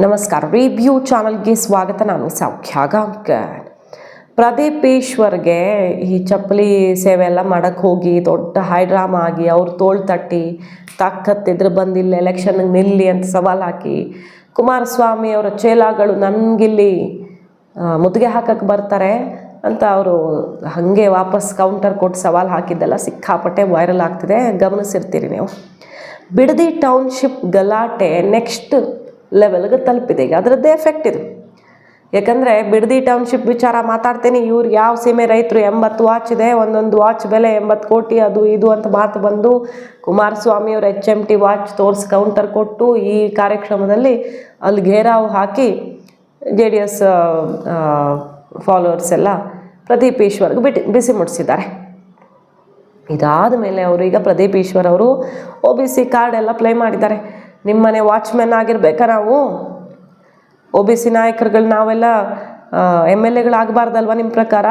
ನಮಸ್ಕಾರ, ರಿವ್ಯೂ ಚಾನಲ್ಗೆ ಸ್ವಾಗತ. ನಾನು ಸೌಖ್ಯ ಗಾಂವ್ಕರ್. ಪ್ರದೀಪ್ ಈಶ್ವರ್ಗೆ ಈ ಚಪ್ಪಲಿ ಸೇವೆ ಎಲ್ಲ ಮಾಡೋಕ್ಕೆ ಹೋಗಿ ದೊಡ್ಡ ಹೈಡ್ರಾಮಾ ಆಗಿ ಅವ್ರು ತೋಳು ತಟ್ಟಿ ತಾಕತ್ತಿದ್ರೆ ಬಂದಿಲ್ಲ ಎಲೆಕ್ಷನ್ಗೆ ನಿಲ್ಲಿ ಅಂತ ಸವಾಲು ಹಾಕಿ ಕುಮಾರಸ್ವಾಮಿ ಅವರ ಚೇಲಾಗಳು ನನಗಿಲ್ಲಿ ಮುತ್ತಿಗೆ ಹಾಕಕ್ಕೆ ಬರ್ತಾರೆ ಅಂತ ಅವರು ಹಾಗೆ ವಾಪಸ್ ಕೌಂಟರ್ ಕೊಟ್ಟು ಸವಾಲು ಹಾಕಿದ್ದೆಲ್ಲ ಸಿಕ್ಕಾಪಟ್ಟೆ ವೈರಲ್ ಆಗ್ತಿದೆ. ಗಮನಿಸಿರ್ತೀರಿ ನೀವು. ಬಿಡದಿ ಟೌನ್ಶಿಪ್ ಗಲಾಟೆ ನೆಕ್ಸ್ಟ್ ಲೆವೆಲ್ಗೆ ತಲುಪಿದೆ. ಈಗ ಅದರದ್ದೇ ಎಫೆಕ್ಟ್ ಇದು. ಯಾಕಂದರೆ ಬಿಡದಿ ಟೌನ್ಶಿಪ್ ವಿಚಾರ ಮಾತಾಡ್ತೀನಿ, ಇವ್ರು ಯಾವ ಸೀಮೆ ರೈತರು 80 ವಾಚ್ ಇದೆ, ಒಂದೊಂದು ವಾಚ್ ಬೆಲೆ 80 ಕೋಟಿ, ಅದು ಇದು ಅಂತ ಮಾತು ಬಂದು ಕುಮಾರಸ್ವಾಮಿಯವರು HMT ವಾಚ್ ತೋರಿಸಿ ಕೌಂಟರ್ ಕೊಟ್ಟು ಈ ಕಾರ್ಯಕ್ರಮದಲ್ಲಿ ಅಲ್ಲಿ ಘೇರಾವು ಹಾಕಿ JDS ಫಾಲೋವರ್ಸ್ ಎಲ್ಲ ಪ್ರದೀಪ್ ಈಶ್ವರ್ಗೆ ಬಿಸಿ ಮುಟ್ಟಿಸಿದ್ದಾರೆ. ಇದಾದ ಮೇಲೆ ಅವರು ಈಗ ಪ್ರದೀಪ್ ಈಶ್ವರ್ ಅವರು OBC ಕಾರ್ಡ್ ಎಲ್ಲ ಪ್ಲೇ ಮಾಡಿದ್ದಾರೆ. ನಿಮ್ಮನೆ ವಾಚ್ಮೆನ್ ಆಗಿರ್ಬೇಕಾ ನಾವು? OBC ನಾಯಕರುಗಳು ನಾವೆಲ್ಲ MLAಗಳಾಗಬಾರ್ದಲ್ವ ನಿಮ್ಮ ಪ್ರಕಾರ?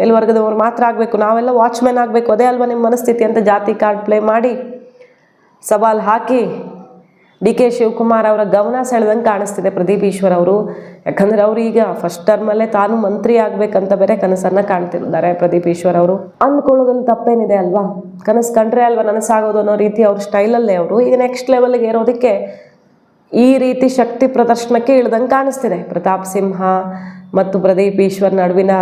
ಮೇಲ್ವರ್ಗದವ್ರು ಮಾತ್ರ ಆಗಬೇಕು, ನಾವೆಲ್ಲ ವಾಚ್ಮೆನ್ ಆಗಬೇಕು, ಅದೇ ಅಲ್ವಾ ನಿಮ್ಮ ಮನಸ್ಥಿತಿ ಅಂತ ಜಾತಿ ಕಾರ್ಡ್ ಪ್ಲೇ ಮಾಡಿ ಸವಾಲು ಹಾಕಿ DK ಶಿವಕುಮಾರ್ ಅವರ ಗಮನ ಸೆಳೆದಂಗೆ ಕಾಣಿಸ್ತಿದೆ ಪ್ರದೀಪ್ ಈಶ್ವರ್ ಅವರು. ಯಾಕಂದರೆ ಅವರು ಈಗ ಫಸ್ಟ್ ಟರ್ಮಲ್ಲೇ ತಾನು ಮಂತ್ರಿ ಆಗಬೇಕಂತ ಬೇರೆ ಕನಸನ್ನು ಕಾಣ್ತಿದ್ದಾರೆ ಪ್ರದೀಪ್ ಈಶ್ವರ್ ಅವರು. ಅಂದ್ಕೊಳ್ಳೋದ್ರಲ್ಲಿ ತಪ್ಪೇನಿದೆ ಅಲ್ವಾ? ಕನಸು ಕಂಡ್ರೆ ಅಲ್ವಾ ನನಸಾಗೋದು ಅನ್ನೋ ರೀತಿ ಅವ್ರ ಸ್ಟೈಲಲ್ಲೇ ಅವರು ಈಗ ನೆಕ್ಸ್ಟ್ ಲೆವೆಲ್ಗೆ ಏರೋದಕ್ಕೆ ಈ ರೀತಿ ಶಕ್ತಿ ಪ್ರದರ್ಶನಕ್ಕೆ ಇಳ್ದಂಗೆ ಕಾಣಿಸ್ತಿದೆ. ಪ್ರತಾಪ್ ಸಿಂಹ ಮತ್ತು ಪ್ರದೀಪ್ ಈಶ್ವರ್ ನಡುವಿನ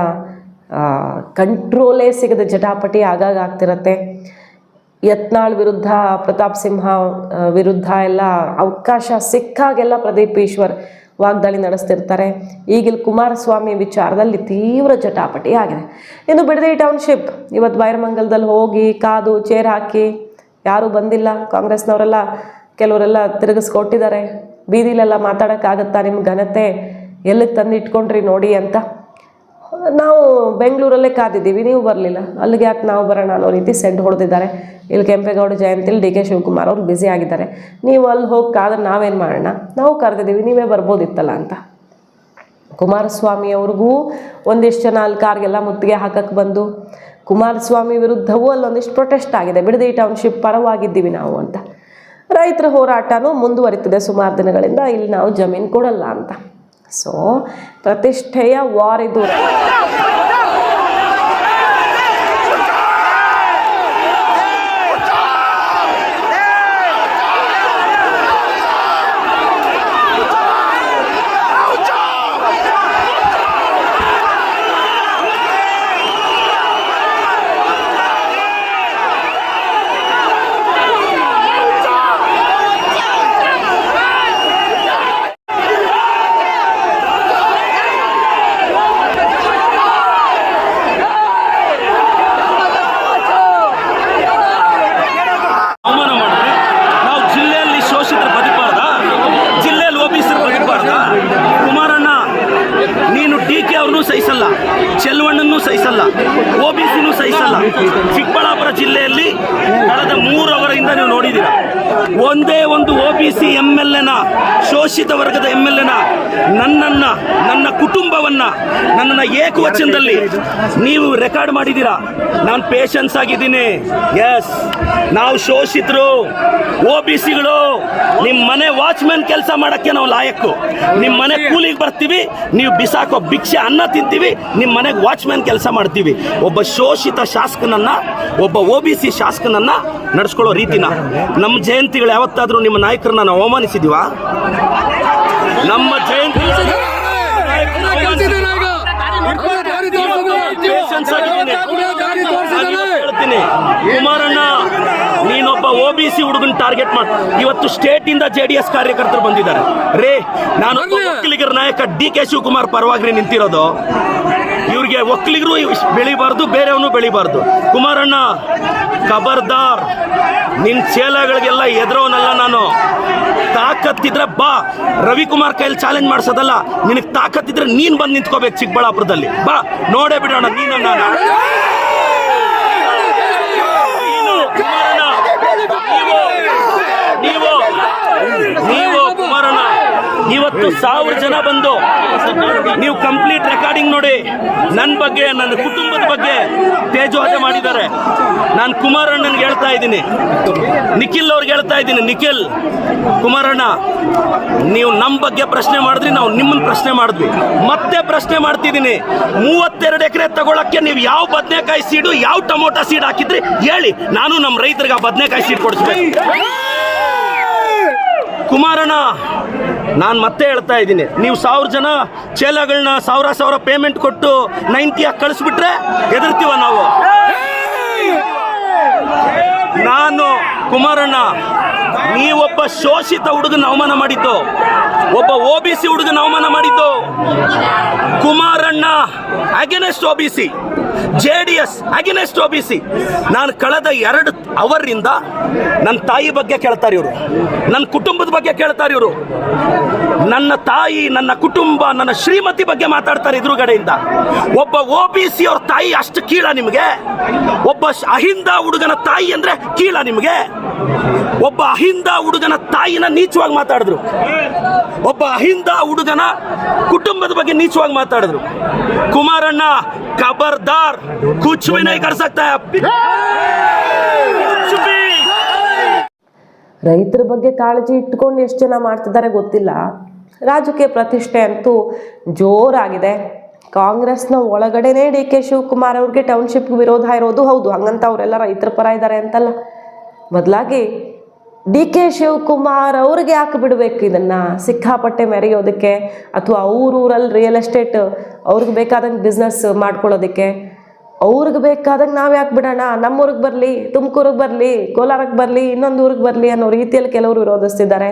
ಕಂಟ್ರೋಲೇ ಸಿಗದ ಜಟಾಪಟಿ ಆಗಾಗ ಆಗ್ತಿರತ್ತೆ. ಯತ್ನಾಳ್ ವಿರುದ್ಧ, ಪ್ರತಾಪ್ ಸಿಂಹ ವಿರುದ್ಧ ಎಲ್ಲ ಅವಕಾಶ ಸಿಕ್ಕಾಗೆಲ್ಲ ಪ್ರದೀಪ್ ಈಶ್ವರ್ ವಾಗ್ದಾಳಿ ನಡೆಸ್ತಿರ್ತಾರೆ. ಈಗಿಲ್ಲಿ ಕುಮಾರಸ್ವಾಮಿ ವಿಚಾರದಲ್ಲಿ ತೀವ್ರ ಜಟಾಪಟಿ ಆಗಿದೆ. ಇನ್ನು ಬಿಡದಿ ಟೌನ್ಶಿಪ್ ಇವತ್ತು ಬೈರಮಂಗಲದಲ್ಲಿ ಹೋಗಿ ಕಾದು ಚೇರ್ ಹಾಕಿ ಯಾರೂ ಬಂದಿಲ್ಲ. ಕಾಂಗ್ರೆಸ್ನವರೆಲ್ಲ ಕೆಲವರೆಲ್ಲ ತಿರುಗಿಸ್ಕೊಟ್ಟಿದ್ದಾರೆ. ಬೀದಿಲೆಲ್ಲ ಮಾತಾಡೋಕ್ಕಾಗತ್ತಾ ನಿಮ್ಮ ಘನತೆ, ಎಲ್ಲಿಗೆ ತಂದು ಇಟ್ಕೊಂಡ್ರಿ ನೋಡಿ ಅಂತ. ನಾವು ಬೆಂಗಳೂರಲ್ಲೇ ಕಾದಿದ್ದೀವಿ, ನೀವು ಬರಲಿಲ್ಲ, ಅಲ್ಲಿಗೆ ಯಾಕೆ ನಾವು ಬರೋಣ ಅನ್ನೋ ರೀತಿ ಸೆಡ್ ಹೊಡೆದಿದ್ದಾರೆ. ಇಲ್ಲಿ ಕೆಂಪೇಗೌಡ ಜಯಂತಿಲಿ DK ಶಿವಕುಮಾರ್ ಅವರು ಬ್ಯುಸಿ ಆಗಿದ್ದಾರೆ. ನೀವು ಅಲ್ಲಿ ಹೋಗಿ ಕಾದ್ರೆ ನಾವೇನು ಮಾಡೋಣ? ನಾವು ಕರೆದಿದ್ದೀವಿ, ನೀವೇ ಬರ್ಬೋದಿತ್ತಲ್ಲ ಅಂತ. ಕುಮಾರಸ್ವಾಮಿ ಅವ್ರಿಗೂ ಒಂದಿಷ್ಟು ಜನ ಅಲ್ಲಿ ಕಾರ್ಗೆಲ್ಲ ಮುತ್ತಿಗೆ ಹಾಕಕ್ಕೆ ಬಂದು ಕುಮಾರಸ್ವಾಮಿ ವಿರುದ್ಧವೂ ಅಲ್ಲೊಂದಿಷ್ಟು ಪ್ರೊಟೆಸ್ಟ್ ಆಗಿದೆ. ಬಿಡದಿ ಟೌನ್ಶಿಪ್ ಪರವಾಗಿದ್ದೀವಿ ನಾವು ಅಂತ. ರೈತರ ಹೋರಾಟನೂ ಮುಂದುವರಿತಿದೆ ಸುಮಾರು ದಿನಗಳಿಂದ, ಇಲ್ಲಿ ನಾವು ಜಮೀನು ಕೊಡಲ್ಲ ಅಂತ. ಸೊ ಪ್ರತಿಷ್ಠೆಯ ವಾರ್ ಇದು. ಸಹಿಸಲ್ಲ, ಚೆಲುವಣ್ಣನ್ನು ಸಹಿಸಲ್ಲ, OBCನೂ ಸಹಿಸಲ್ಲ. ಚಿಕ್ಕಬಳ್ಳಾಪುರ ಜಿಲ್ಲೆಯಲ್ಲಿ ಕಳೆದ 3 ಅವರಿಂದ ನೀವು ನೋಡಿದ್ದೀರ, ಒಂದೇ ಒಂದು OBC MLAನ, ಶೋಷಿತ ವರ್ಗದ MLAನ, ನನ್ನ ಕುಟುಂಬವನ್ನ, ನನ್ನನ್ನು ಏಕವಚನದಲ್ಲಿ ನೀವು ರೆಕಾರ್ಡ್ ಮಾಡಿದ್ದೀರಾ. ನಾನು ಪೇಷನ್ಸ್ ಆಗಿದ್ದೀನಿ. ಎಸ್, ನಾವು ಶೋಷಿತರು, OBCಗಳು. ನಿಮ್ಮ ಮನೆ ವಾಚ್ಮ್ಯಾನ್ ಕೆಲಸ ಮಾಡಕ್ಕೆ ನಾವು ಲಾಯಕ್ಕು. ನಿಮ್ಮ ಮನೆ ಕೂಲಿಗೆ ಬರ್ತೀವಿ, ನೀವು ಬಿಸಾಕೋ ಭಿಕ್ಷೆ ಅನ್ನ ತಿಂತೀವಿ, ನಿಮ್ಮ ಮನೆಗೆ ವಾಚ್ಮ್ಯಾನ್ ಕೆಲಸ ಮಾಡ್ತೀವಿ. ಒಬ್ಬ ಶೋಷಿತ ಶಾಸಕನನ್ನ, ಒಬ್ಬ OBC ಶಾಸಕನನ್ನ ನಡೆಸ್ಕೊಳ್ಳೋ ರೀತಿನ ನಮ್ಮ ಜಯಂತಿಗಳು ಯಾವತ್ತಾದ್ರೂ ನಿಮ್ಮ ನಾಯಕರನ್ನ ನಾವು ಅವಮಾನಿಸಿದೀವ? ನಮ್ಮ ಜಯಂತಿ ಕುಮಾರಣ್ಣ, ನೀನೊಬ್ಬ OBC ಹುಡುಗನ ಟಾರ್ಗೆಟ್ ಮಾಡಿ ಇವತ್ತು ಸ್ಟೇಟ್ ಇಂದ JDS ಕಾರ್ಯಕರ್ತರು ಬಂದಿದ್ದಾರೆ. ರೇ, ನಾನು ಒಕ್ಕಲಿಗರ ನಾಯಕ DK ಶಿವಕುಮಾರ್ ಪರವಾಗಿ ನಿಂತಿರೋದು. ಇವ್ರಿಗೆ ಒಕ್ಕಲಿಗರು ಬೆಳಿಬಾರ್ದು, ಬೇರೆಯವನು ಬೆಳಿಬಾರ್ದು. ಕುಮಾರಣ್ಣ, ಖಬರ್ದಾರ್, ನಿನ್ ಚೇಲಗಳಿಗೆಲ್ಲ ಎದುರೋನಲ್ಲ ನಾನು. ತಾಕತ್ತಿದ್ರೆ ಬಾ, ರವಿಕುಮಾರ್ ಕೈಯಲ್ಲಿ ಚಾಲೆಂಜ್ ಮಾಡಿಸೋದಲ್ಲ. ನಿನಗೆ ತಾಕತ್ತಿದ್ರೆ ನೀನ್ ಬಂದು ನಿಂತ್ಕೋಬೇಕು ಚಿಕ್ಕಬಳ್ಳಾಪುರದಲ್ಲಿ. ಬಾ, ನೋಡೇ ಬಿಡೋಣ ನೀನು ನಾನು. ನೀವು ಕುಮಾರಣ್ಣ, ಇವತ್ತು 1000 ಜನ ಬಂದು ನೀವು ಕಂಪ್ಲೀಟ್ ರೆಕಾರ್ಡಿಂಗ್ ನೋಡಿ, ನನ್ನ ಬಗ್ಗೆ, ನನ್ನ ಕುಟುಂಬದ ಬಗ್ಗೆ ತೇಜೋವಧೆ ಮಾಡಿದ್ದಾರೆ. ನಾನು ಕುಮಾರಣ್ಣನ್ಗೆ ಹೇಳ್ತಾ ಇದ್ದೀನಿ, ನಿಖಿಲ್ ಅವ್ರಿಗೆ ಹೇಳ್ತಾ ಇದ್ದೀನಿ, ನಿಖಿಲ್, ಕುಮಾರಣ್ಣ, ನೀವು ನಮ್ಮ ಬಗ್ಗೆ ಪ್ರಶ್ನೆ ಮಾಡಿದ್ರಿ, ನಾವು ನಿಮ್ಮನ್ನ ಪ್ರಶ್ನೆ ಮಾಡಿದ್ವಿ, ಮತ್ತೆ ಪ್ರಶ್ನೆ ಮಾಡ್ತಿದ್ದೀನಿ. 32 ಎಕರೆ ತಗೊಳಕ್ಕೆ ನೀವು ಯಾವ ಬದನೆಕಾಯಿ ಸೀಡು, ಯಾವ ಟೊಮೊಟೊ ಸೀಡ್ ಹಾಕಿದ್ರಿ ಹೇಳಿ, ನಾನು ನಮ್ಮ ರೈತರಿಗೆ ಆ ಬದನೆಕಾಯಿ ಸೀಡ್ ಕೊಡಿಸ್ಬೇಕು. ಕುಮಾರಣ್ಣ, ನಾನು ಮತ್ತೆ ಹೇಳ್ತಾ ಇದ್ದೀನಿ, ನೀವು 1000 ಜನ ಚೇಲಗಳನ್ನ 1000 ಪೇಮೆಂಟ್ ಕೊಟ್ಟು 90 ಕಳಿಸ್ಬಿಟ್ರೆ ಹೆದರ್ತೀವ ನಾವು. ನಾನು ಕುಮಾರಣ್ಣ, ನೀವೊಬ್ಬ ಶೋಷಿತ ಹುಡುಗನ ಅವಮಾನ ಮಾಡಿದ್ದು, ಒಬ್ಬ OBC ಹುಡುಗನ ಅವಮಾನ ಮಾಡಿದ್ದು. ಕುಮಾರಣ್ಣ against OBC, JDS against OBC. ನಾನು ಕಳೆದ 2 ಅವರಿಂದ ನನ್ನ ತಾಯಿ ಬಗ್ಗೆ ಕೇಳ್ತಾರೆ ಇವರು, ನನ್ನ ಕುಟುಂಬದ ಬಗ್ಗೆ ಕೇಳ್ತಾರೆ ಇವರು, ನನ್ನ ತಾಯಿ, ನನ್ನ ಕುಟುಂಬ, ನನ್ನ ಶ್ರೀಮತಿ ಬಗ್ಗೆ ಮಾತಾಡ್ತಾರೆ ಎದುರುಗಡೆಯಿಂದ. ಒಬ್ಬ OBC ಅವ್ರ ತಾಯಿ ಅಷ್ಟು ಕೀಳ ನಿಮಗೆ? ಒಬ್ಬ ಅಹಿಂದ ಹುಡುಗನ ತಾಯಿ ಅಂದ್ರೆ ಕೀಳ ನಿಮಗೆ? ಒಬ್ಬ ಅಹಿಂದ ಹುಡುಗನ ತಾಯಿನ ನೀಚವಾಗಿ ಮಾತಾಡಿದ್ರು, ಒಬ್ಬ ಅಹಿಂದ ಹುಡುಗನ ಕುಟುಂಬದ ಬಗ್ಗೆ ನೀಚವಾಗಿ ಮಾತಾಡಿದ್ರು. ಕುಮಾರಣ್ಣ, ಖಬರ್ದಾರ್, ಕುಚ್ ಭಿ ನಹೀ ಕರ್ ಸಕ್ತಾ ಹೈ. ರೈತರ ಬಗ್ಗೆ ಕಾಳಜಿ ಇಟ್ಕೊಂಡು ಎಷ್ಟು ಜನ ಮಾಡ್ತಿದ್ದಾರೆ ಗೊತ್ತಿಲ್ಲ. ರಾಜಕೀಯ ಪ್ರತಿಷ್ಠೆ ಅಂತೂ ಜೋರಾಗಿದೆ. ಕಾಂಗ್ರೆಸ್ನ ಒಳಗಡೆನೇ DK ಶಿವಕುಮಾರ್ ಅವ್ರಿಗೆ ಟೌನ್ಶಿಪ್ ವಿರೋಧ ಇರೋದು ಹೌದು, ಹಂಗಂತ ಅವರೆಲ್ಲ ರೈತರ ಪರ ಇದ್ದಾರೆ ಅಂತಲ್ಲ. ಬದಲಾಗಿ DK ಶಿವಕುಮಾರ್ ಅವ್ರಿಗೆ ಯಾಕೆ ಬಿಡಬೇಕು ಇದನ್ನು ಸಿಕ್ಕಾಪಟ್ಟೆ ಮೆರೆಯೋದಕ್ಕೆ, ಅಥವಾ ಊರಲ್ಲಿ ರಿಯಲ್ ಎಸ್ಟೇಟ್ ಅವ್ರಿಗೆ ಬೇಕಾದಂಗೆ ಬಿಸ್ನೆಸ್ ಮಾಡ್ಕೊಳ್ಳೋದಕ್ಕೆ? ಅವ್ರಿಗೆ ಬೇಕಾದಂಗೆ ನಾವು ಯಾಕೆ ಬಿಡೋಣ? ನಮ್ಮೂರಿಗೆ ಬರಲಿ, ತುಮಕೂರಿಗೆ ಬರಲಿ, ಕೋಲಾರಕ್ಕೆ ಬರಲಿ, ಇನ್ನೊಂದು ಊರಿಗೆ ಬರಲಿ ಅನ್ನೋ ರೀತಿಯಲ್ಲಿ ಕೆಲವರು ವಿರೋಧಿಸ್ತಿದ್ದಾರೆ.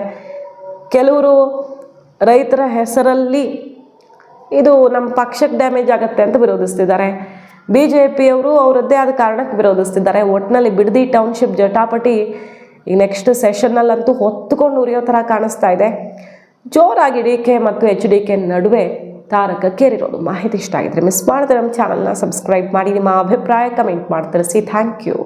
ಕೆಲವರು ರೈತರ ಹೆಸರಲ್ಲಿ ಇದು ನಮ್ಮ ಪಕ್ಷಕ್ಕೆ ಡ್ಯಾಮೇಜ್ ಆಗುತ್ತೆ ಅಂತ ವಿರೋಧಿಸ್ತಿದ್ದಾರೆ. BJP ಅವರು ಅವರದ್ದೇ ಆದ ಕಾರಣಕ್ಕೆ ವಿರೋಧಿಸ್ತಿದ್ದಾರೆ. ಒಟ್ಟಿನಲ್ಲಿ ಬಿಡದಿ ಟೌನ್ಶಿಪ್ ಜಟಾಪಟಿ ಈ ನೆಕ್ಸ್ಟ್ ಸೆಷನ್ನಲ್ಲಂತೂ ಹೊತ್ತುಕೊಂಡು ಉರಿಯೋ ಥರ ಕಾಣಿಸ್ತಾ ಇದೆ. ಜೋರಾಗಿ DK ಮತ್ತು HDK ನಡುವೆ ತಾರಕಕ್ಕೇರಿರೋದು. ಮಾಹಿತಿ ಇಷ್ಟ ಆಗಿದ್ರೆ ಮಿಸ್ ಮಾಡಿದ್ರೆ ನಮ್ಮ ಚಾನಲ್ನ ಸಬ್ಸ್ಕ್ರೈಬ್ ಮಾಡಿ, ನಿಮ್ಮ ಅಭಿಪ್ರಾಯ ಕಮೆಂಟ್ ಮಾಡಿ ತಿಳಿಸಿ. Thank you.